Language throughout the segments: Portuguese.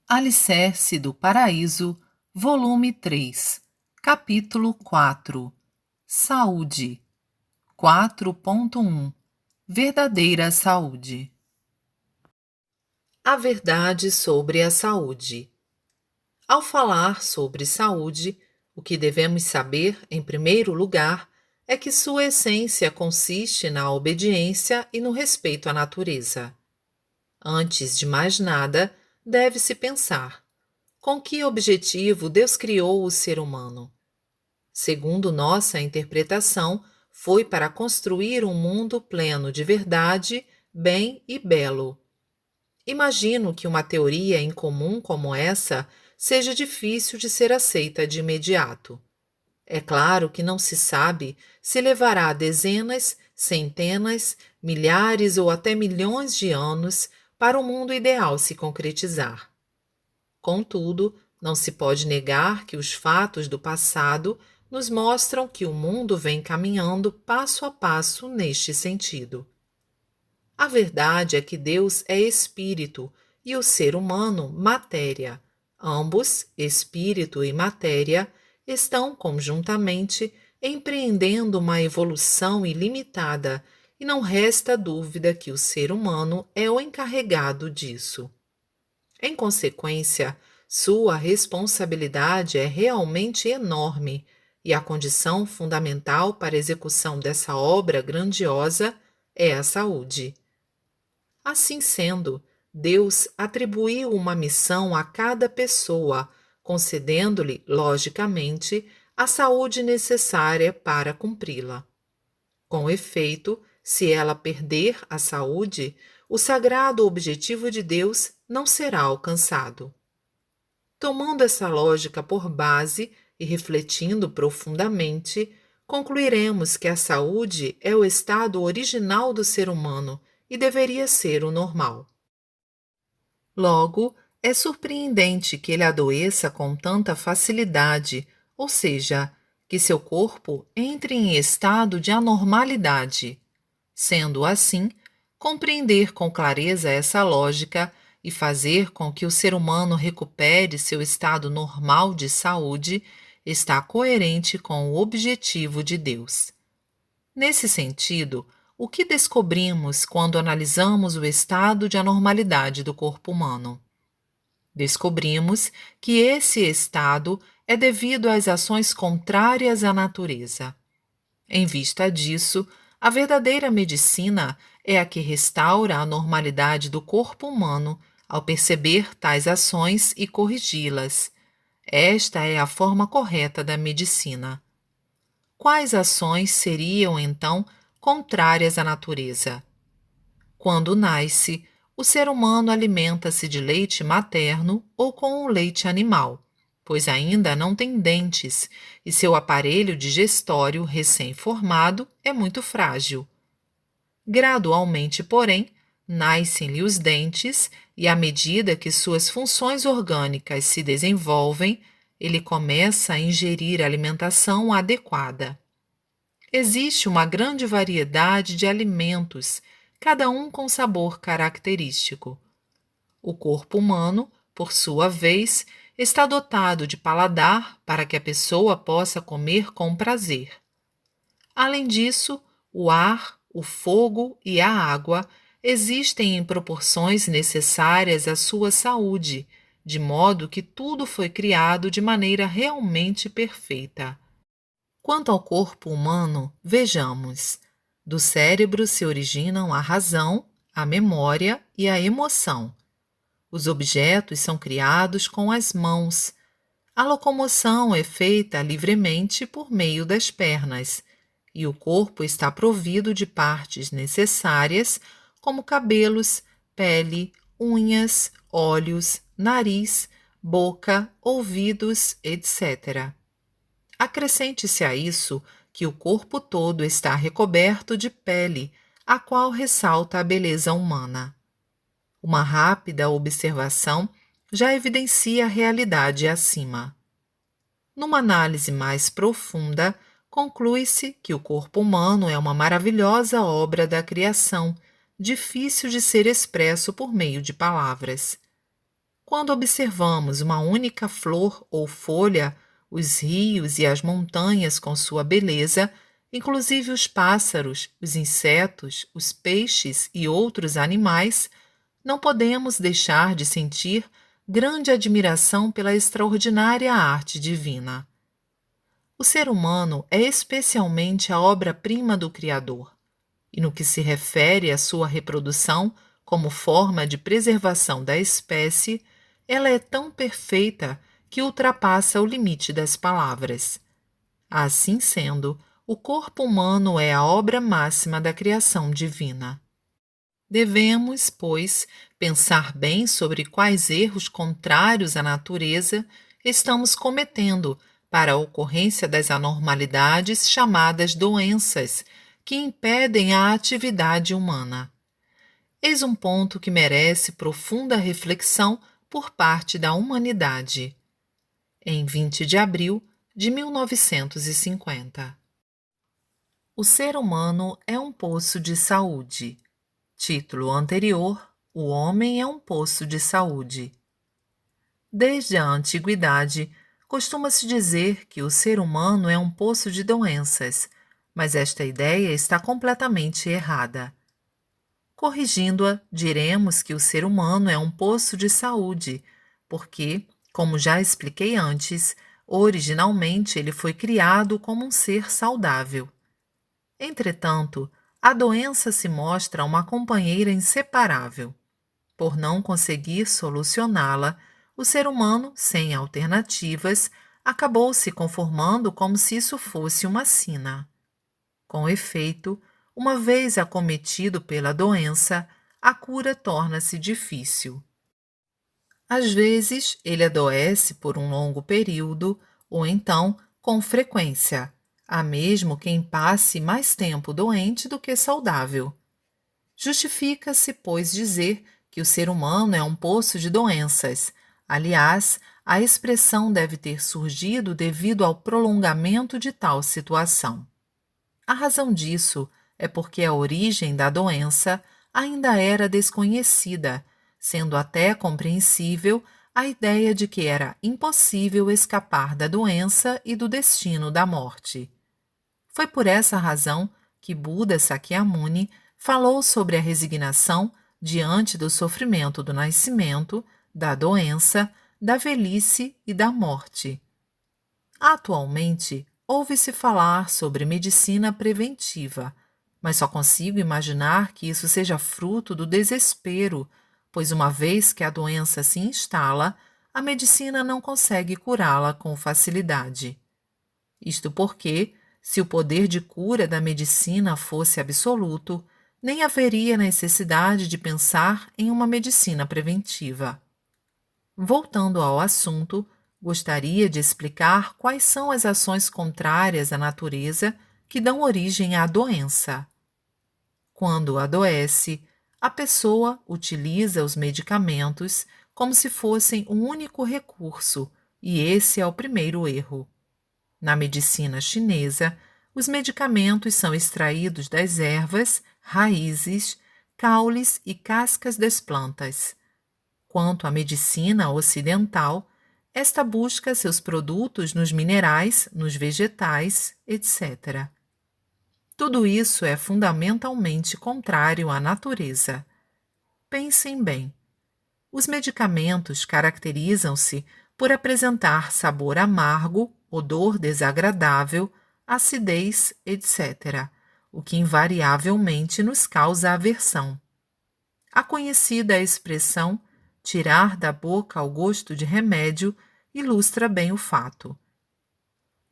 Alicerce do Paraíso, volume 3, capítulo 4. Saúde. 4.1. Verdadeira saúde. A verdade sobre a saúde. Ao falar sobre saúde, o que devemos saber, em primeiro lugar, é que sua essência consiste na obediência e no respeito à natureza. Antes de mais nada, deve-se pensar: com que objetivo Deus criou o ser humano? Segundo nossa interpretação, foi para construir um mundo pleno de verdade, bem e belo. Imagino que uma teoria incomum como essa seja difícil de ser aceita de imediato. É claro que não se sabe se levará dezenas, centenas, milhares ou até milhões de anos para o mundo ideal se concretizar. Contudo, não se pode negar que os fatos do passado nos mostram que o mundo vem caminhando passo a passo neste sentido. A verdade é que Deus é espírito e o ser humano matéria. Ambos, espírito e matéria, estão conjuntamente empreendendo uma evolução ilimitada, e não resta dúvida que o ser humano é o encarregado disso. Em consequência, sua responsabilidade é realmente enorme, e a condição fundamental para a execução dessa obra grandiosa é a saúde. Assim sendo, Deus atribuiu uma missão a cada pessoa, concedendo-lhe, logicamente, a saúde necessária para cumpri-la. Com efeito, se ela perder a saúde, o sagrado objetivo de Deus não será alcançado. Tomando essa lógica por base e refletindo profundamente, concluiremos que a saúde é o estado original do ser humano e deveria ser o normal. Logo, é surpreendente que ele adoeça com tanta facilidade, ou seja, que seu corpo entre em estado de anormalidade. Sendo assim, compreender com clareza essa lógica e fazer com que o ser humano recupere seu estado normal de saúde está coerente com o objetivo de Deus. Nesse sentido, o que descobrimos quando analisamos o estado de anormalidade do corpo humano? Descobrimos que esse estado é devido às ações contrárias à natureza. Em vista disso, a verdadeira medicina é a que restaura a normalidade do corpo humano ao perceber tais ações e corrigi-las. Esta é a forma correta da medicina. Quais ações seriam, então, contrárias à natureza? Quando nasce, o ser humano alimenta-se de leite materno ou com o leite animal, pois ainda não tem dentes e seu aparelho digestório recém-formado é muito frágil. Gradualmente, porém, nascem-lhe os dentes e, à medida que suas funções orgânicas se desenvolvem, ele começa a ingerir alimentação adequada. Existe uma grande variedade de alimentos, cada um com sabor característico. O corpo humano, por sua vez, está dotado de paladar para que a pessoa possa comer com prazer. Além disso, o ar, o fogo e a água existem em proporções necessárias à sua saúde, de modo que tudo foi criado de maneira realmente perfeita. Quanto ao corpo humano, vejamos. Do cérebro se originam a razão, a memória e a emoção. Os objetos são criados com as mãos. A locomoção é feita livremente por meio das pernas, e o corpo está provido de partes necessárias, como cabelos, pele, unhas, olhos, nariz, boca, ouvidos, etc. Acrescente-se a isso que o corpo todo está recoberto de pele, a qual ressalta a beleza humana. Uma rápida observação já evidencia a realidade acima. Numa análise mais profunda, conclui-se que o corpo humano é uma maravilhosa obra da criação, difícil de ser expresso por meio de palavras. Quando observamos uma única flor ou folha, os rios e as montanhas com sua beleza, inclusive os pássaros, os insetos, os peixes e outros animais, não podemos deixar de sentir grande admiração pela extraordinária arte divina. O ser humano é especialmente a obra-prima do Criador, e no que se refere à sua reprodução como forma de preservação da espécie, ela é tão perfeita que ultrapassa o limite das palavras. Assim sendo, o corpo humano é a obra máxima da criação divina. Devemos, pois, pensar bem sobre quais erros contrários à natureza estamos cometendo para a ocorrência das anormalidades chamadas doenças, que impedem a atividade humana. Eis um ponto que merece profunda reflexão por parte da humanidade. Em 20 de abril de 1950. O ser humano é um poço de saúde. Título anterior: O homem é um poço de saúde. Desde a antiguidade, costuma-se dizer que o ser humano é um poço de doenças, mas esta ideia está completamente errada. Corrigindo-a, diremos que o ser humano é um poço de saúde, porque, como já expliquei antes, originalmente ele foi criado como um ser saudável. Entretanto, a doença se mostra uma companheira inseparável. Por não conseguir solucioná-la, o ser humano, sem alternativas, acabou se conformando como se isso fosse uma sina. Com efeito, uma vez acometido pela doença, a cura torna-se difícil. Às vezes, ele adoece por um longo período, ou então, com frequência. Há mesmo quem passe mais tempo doente do que saudável. Justifica-se, pois, dizer que o ser humano é um poço de doenças. Aliás, a expressão deve ter surgido devido ao prolongamento de tal situação. A razão disso é porque a origem da doença ainda era desconhecida, sendo até compreensível a ideia de que era impossível escapar da doença e do destino da morte. Foi por essa razão que Buda Sakyamuni falou sobre a resignação diante do sofrimento do nascimento, da doença, da velhice e da morte. Atualmente, ouve-se falar sobre medicina preventiva, mas só consigo imaginar que isso seja fruto do desespero, pois uma vez que a doença se instala, a medicina não consegue curá-la com facilidade. Isto porque, se o poder de cura da medicina fosse absoluto, nem haveria necessidade de pensar em uma medicina preventiva. Voltando ao assunto, gostaria de explicar quais são as ações contrárias à natureza que dão origem à doença. Quando adoece, a pessoa utiliza os medicamentos como se fossem um único recurso, e esse é o primeiro erro. Na medicina chinesa, os medicamentos são extraídos das ervas, raízes, caules e cascas das plantas. Quanto à medicina ocidental, esta busca seus produtos nos minerais, nos vegetais, etc. Tudo isso é fundamentalmente contrário à natureza. Pensem bem. Os medicamentos caracterizam-se por apresentar sabor amargo, odor desagradável, acidez, etc., o que invariavelmente nos causa aversão. A conhecida expressão tirar da boca o gosto de remédio ilustra bem o fato.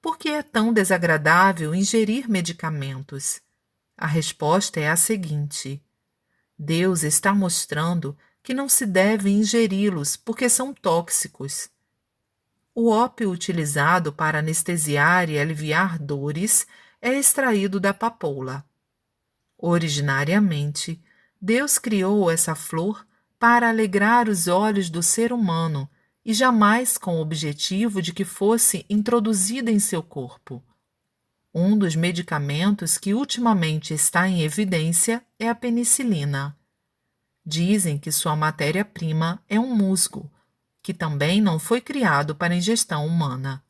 Por que é tão desagradável ingerir medicamentos? A resposta é a seguinte: Deus está mostrando que não se deve ingeri-los porque são tóxicos. O ópio utilizado para anestesiar e aliviar dores é extraído da papoula. Originariamente, Deus criou essa flor para alegrar os olhos do ser humano e jamais com o objetivo de que fosse introduzida em seu corpo. Um dos medicamentos que ultimamente está em evidência é a penicilina. Dizem que sua matéria-prima é um musgo, que também não foi criado para ingestão humana.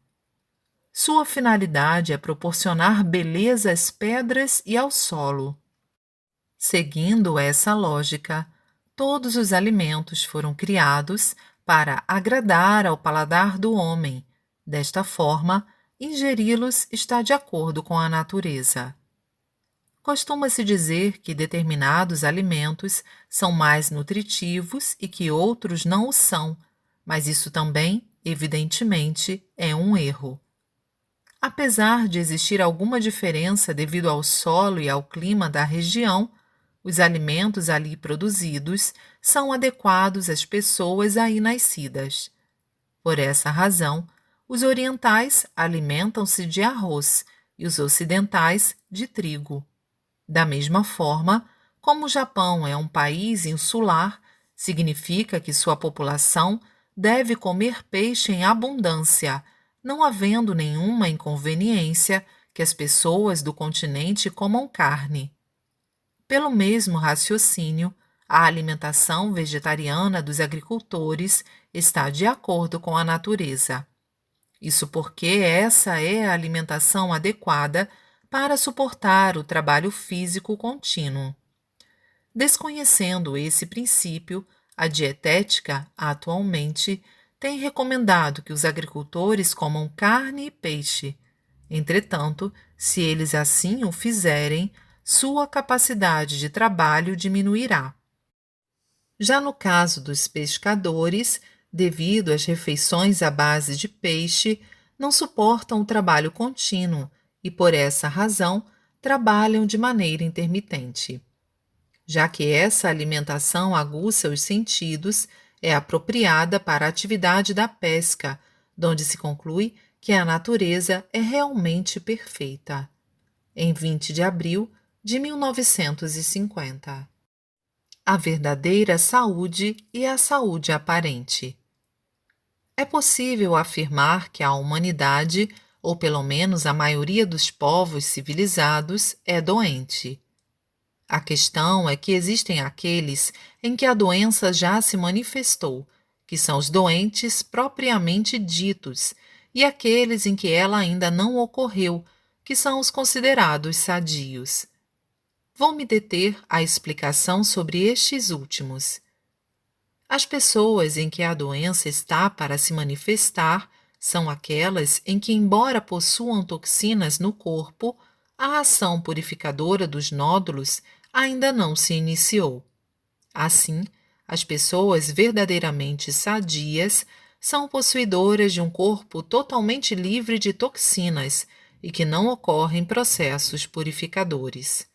Sua finalidade é proporcionar beleza às pedras e ao solo. Seguindo essa lógica, todos os alimentos foram criados para agradar ao paladar do homem. Desta forma, ingeri-los está de acordo com a natureza. Costuma-se dizer que determinados alimentos são mais nutritivos e que outros não o são, mas isso também, evidentemente, é um erro. Apesar de existir alguma diferença devido ao solo e ao clima da região, os alimentos ali produzidos são adequados às pessoas aí nascidas. Por essa razão, os orientais alimentam-se de arroz e os ocidentais de trigo. Da mesma forma, como o Japão é um país insular, significa que sua população deve comer peixe em abundância, não havendo nenhuma inconveniência que as pessoas do continente comam carne. Pelo mesmo raciocínio, a alimentação vegetariana dos agricultores está de acordo com a natureza. Isso porque essa é a alimentação adequada para suportar o trabalho físico contínuo. Desconhecendo esse princípio, a dietética, atualmente, tem recomendado que os agricultores comam carne e peixe. Entretanto, se eles assim o fizerem, sua capacidade de trabalho diminuirá. Já no caso dos pescadores, devido às refeições à base de peixe, não suportam o trabalho contínuo e, por essa razão, trabalham de maneira intermitente. Já que essa alimentação aguça os sentidos, é apropriada para a atividade da pesca, donde se conclui que a natureza é realmente perfeita. Em 20 de abril de 1950. A verdadeira saúde e a saúde aparente. É possível afirmar que a humanidade, ou pelo menos a maioria dos povos civilizados, é doente. A questão é que existem aqueles em que a doença já se manifestou, que são os doentes propriamente ditos, e aqueles em que ela ainda não ocorreu, que são os considerados sadios. Vou me deter à explicação sobre estes últimos. As pessoas em que a doença está para se manifestar são aquelas em que, embora possuam toxinas no corpo, a ação purificadora dos nódulos ainda não se iniciou. Assim, as pessoas verdadeiramente sadias são possuidoras de um corpo totalmente livre de toxinas e que não ocorrem processos purificadores.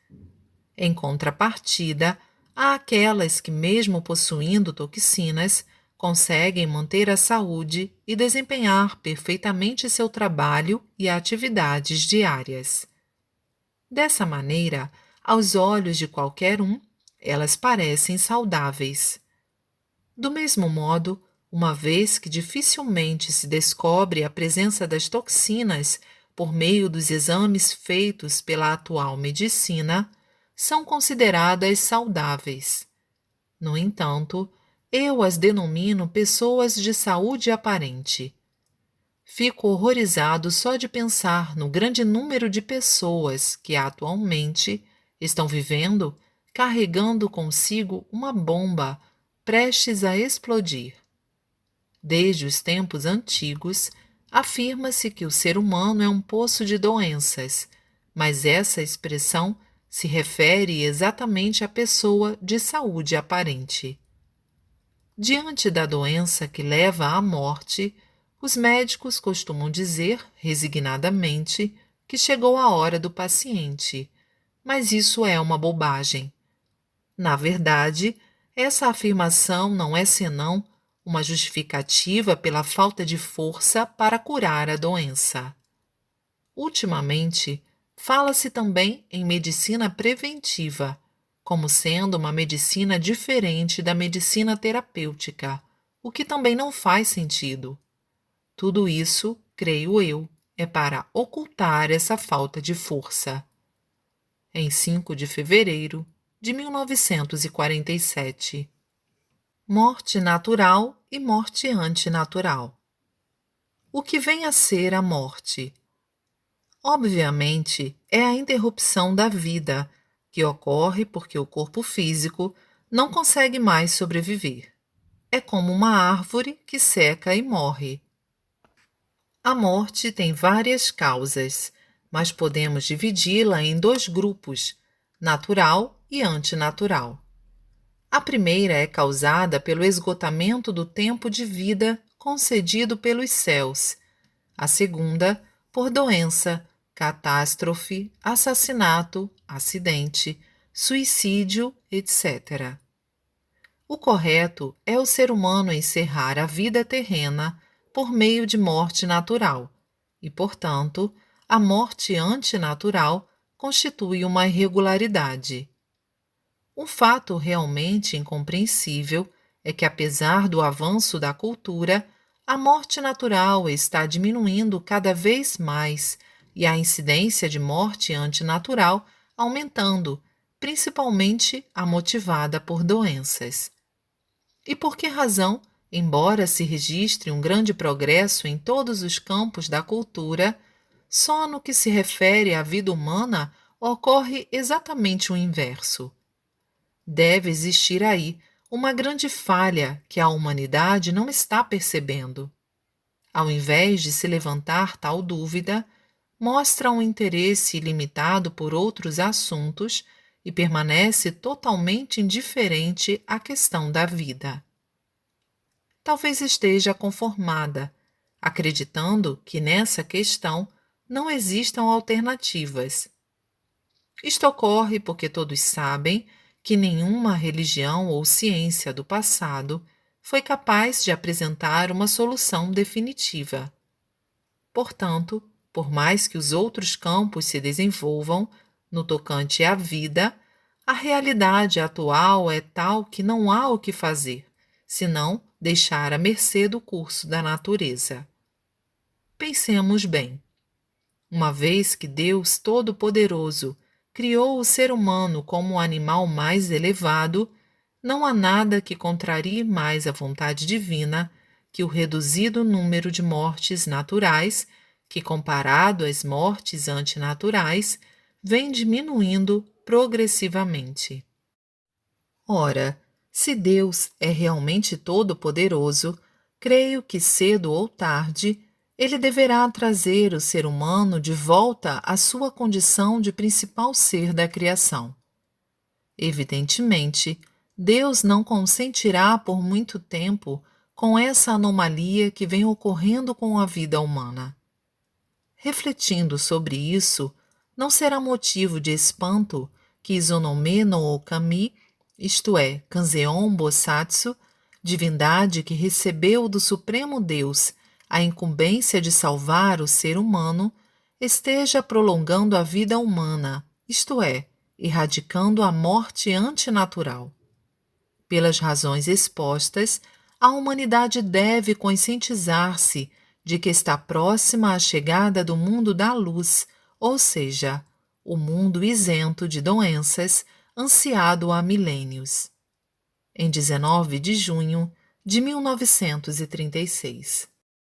Em contrapartida, há aquelas que, mesmo possuindo toxinas, conseguem manter a saúde e desempenhar perfeitamente seu trabalho e atividades diárias. Dessa maneira, aos olhos de qualquer um, elas parecem saudáveis. Do mesmo modo, uma vez que dificilmente se descobre a presença das toxinas por meio dos exames feitos pela atual medicina, são consideradas saudáveis. No entanto, eu as denomino pessoas de saúde aparente. Fico horrorizado só de pensar no grande número de pessoas que atualmente estão vivendo carregando consigo uma bomba prestes a explodir. Desde os tempos antigos, afirma-se que o ser humano é um poço de doenças, mas essa expressão se refere exatamente à pessoa de saúde aparente. Diante da doença que leva à morte, os médicos costumam dizer, resignadamente, que chegou a hora do paciente, mas isso é uma bobagem. Na verdade, essa afirmação não é senão uma justificativa pela falta de força para curar a doença. Ultimamente, fala-se também em medicina preventiva, como sendo uma medicina diferente da medicina terapêutica, o que também não faz sentido. Tudo isso, creio eu, é para ocultar essa falta de força. Em 5 de fevereiro de 1947. Morte natural e morte antinatural. O que vem a ser a morte? Obviamente, é a interrupção da vida, que ocorre porque o corpo físico não consegue mais sobreviver. É como uma árvore que seca e morre. A morte tem várias causas, mas podemos dividi-la em dois grupos, natural e antinatural. A primeira é causada pelo esgotamento do tempo de vida concedido pelos céus. A segunda, por doença, catástrofe, assassinato, acidente, suicídio, etc. O correto é o ser humano encerrar a vida terrena por meio de morte natural, e, portanto, a morte antinatural constitui uma irregularidade. Um fato realmente incompreensível é que, apesar do avanço da cultura, a morte natural está diminuindo cada vez mais e a incidência de morte antinatural aumentando, principalmente a motivada por doenças. E por que razão, embora se registre um grande progresso em todos os campos da cultura, só no que se refere à vida humana ocorre exatamente o inverso? Deve existir aí uma grande falha que a humanidade não está percebendo. Ao invés de se levantar tal dúvida, mostra um interesse ilimitado por outros assuntos e permanece totalmente indiferente à questão da vida. Talvez esteja conformada, acreditando que nessa questão não existam alternativas. Isto ocorre porque todos sabem que nenhuma religião ou ciência do passado foi capaz de apresentar uma solução definitiva. Portanto, por mais que os outros campos se desenvolvam no tocante à vida, a realidade atual é tal que não há o que fazer, senão deixar à mercê do curso da natureza. Pensemos bem. Uma vez que Deus Todo-Poderoso criou o ser humano como o animal mais elevado, não há nada que contrarie mais a vontade divina que o reduzido número de mortes naturais, que, comparado às mortes antinaturais, vem diminuindo progressivamente. Ora, se Deus é realmente todo-poderoso, creio que cedo ou tarde ele deverá trazer o ser humano de volta à sua condição de principal ser da criação. Evidentemente, Deus não consentirá por muito tempo com essa anomalia que vem ocorrendo com a vida humana. Refletindo sobre isso, não será motivo de espanto que Izonome no Okami, isto é, Kanzeon Bosatsu, divindade que recebeu do Supremo Deus a incumbência de salvar o ser humano, esteja prolongando a vida humana, isto é, erradicando a morte antinatural. Pelas razões expostas, a humanidade deve conscientizar-se de que está próxima à chegada do mundo da luz, ou seja, o mundo isento de doenças, ansiado há milênios. Em 19 de junho de 1936.